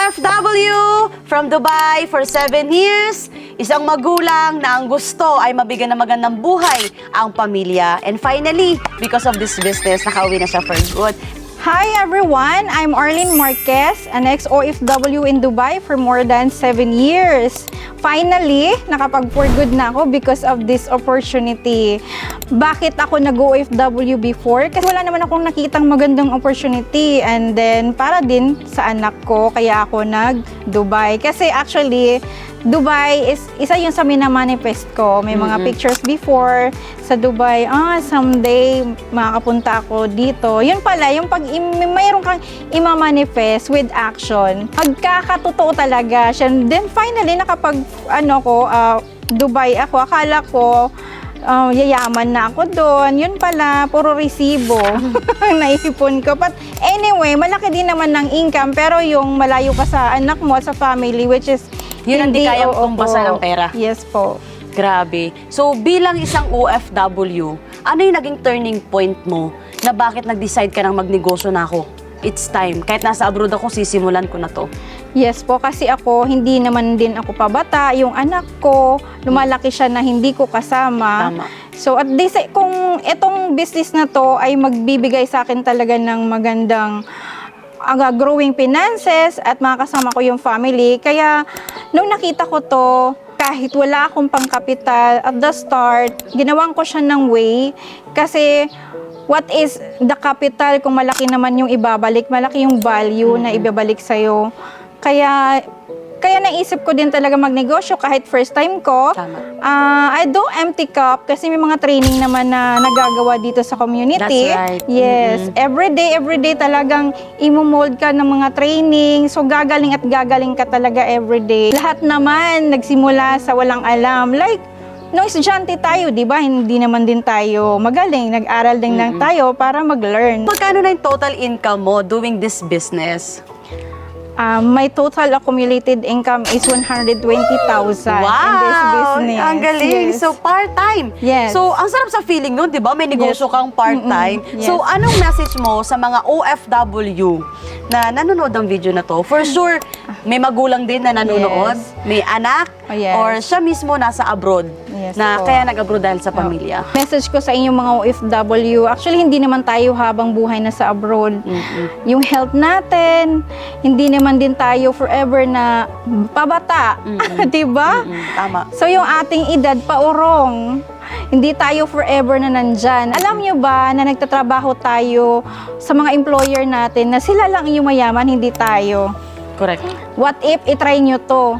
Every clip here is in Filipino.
OFW from Dubai for 7 years, isang magulang na ang gusto ay mabigyan ng magandang buhay ang pamilya. And finally, because of this business, nakauwi na siya for good. Hi everyone, I'm Arlene Marquez, an ex-OFW in Dubai for more than 7 years. Finally, nakapag-for good na ako because of this opportunity. Bakit ako nag-OFW before? Kasi wala naman akong nakitang magandang opportunity, and then para din sa anak ko, kaya ako nag-Dubai. Kasi actually, Dubai is isa yung sa minamanifest ko. May mga pictures before sa Dubai. Someday makakapunta ako dito. Yun pala, yung pag mayroon kang imamanifest with action, pagkakatotoo talaga siya. Then finally, Dubai ako. Akala ko, yayaman na ako doon. Yun pala, puro resibo naipon ko. But anyway, malaki din naman ng income, pero yung malayo ka sa anak mo at sa family, which is Yun ang di kayang tumbasa ng pera. Yes po. Grabe. So, bilang isang OFW, ano yung naging turning point mo na bakit nag-decide ka ng magnegosyo na ako? It's time. Kahit nasa abroad ako, sisimulan ko na to. Yes po, kasi ako, hindi naman din ako pabata. Yung anak ko, lumalaki siya na hindi ko kasama. Tama. So, at this, kung itong business na to ay magbibigay sa akin talaga ng magandang growing finances at makakasama ko yung family. Kaya, nung nakita ko to, kahit wala akong pangkapital at the start, ginawan ko siya ng way. Kasi, what is the capital kung malaki naman yung ibabalik, malaki yung value na ibabalik sa'yo. Kaya naisip ko din talaga magnegosyo kahit first time ko. Tama. I do empty cup kasi may mga training naman na nagagawa dito sa community. That's right. Yes. Every day talagang imo-mold ka ng mga training. So gagaling ka talaga everyday. Lahat naman nagsimula sa walang alam. Like, nung estudyante tayo, di ba? Hindi naman din tayo magaling. Nag-aral din lang tayo para mag-learn. Magkano na yung total income mo doing this business? My total accumulated income is 120,000 in this business. Ang galing. Yes. So, part-time. Yes. So, ang sarap sa feeling nun, di ba? May negosyo kang part-time. Yes. So, anong message mo sa mga OFW na nanonood ng video na to? For sure, may magulang din na nanonood, Yes. may anak, Yes. or siya mismo nasa abroad, Yes na po. kaya nag-abroad dahil sa pamilya. Message ko sa inyong mga OFW, actually hindi naman tayo habang buhay na sa abroad. Yung health natin, hindi naman din tayo forever na pabata. Diba? Tama. So yung ating edad paurong, hindi tayo forever na nandyan. Alam nyo ba na nagtatrabaho tayo sa mga employer natin na sila lang yung mayaman, hindi tayo? Correct. What if itry nyo to?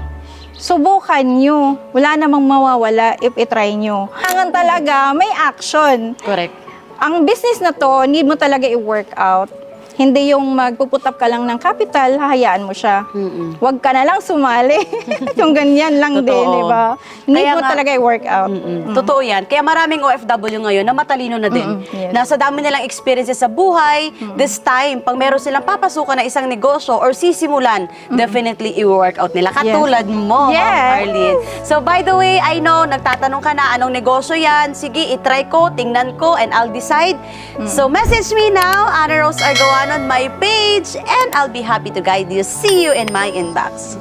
Subukan nyo. Wala namang mawawala if itry nyo. Kailangan talaga may action. Correct. Ang business na to, need mo talaga i-work out. Hindi yung magpuputap ka lang ng capital, hahayaan mo siya. Huwag ka na lang sumali. Yung ganyan lang din, Totoo. di ba? Need Kaya mo nga- talaga i-work out. Totoo yan. Kaya maraming OFW ngayon na matalino na din. Yes. Nasa dami nilang experiences sa buhay, this time, pag meron silang papasukan na isang negosyo or sisimulan, definitely i-work out nila. Katulad mo, Yes. Ma'am Arlene. So, by the way, I know, nagtatanong ka na anong negosyo yan. Sige, itry ko, tingnan ko, and I'll decide. So, message me now, Ana Rose Argawan on my page, and I'll be happy to guide you. See you in my inbox.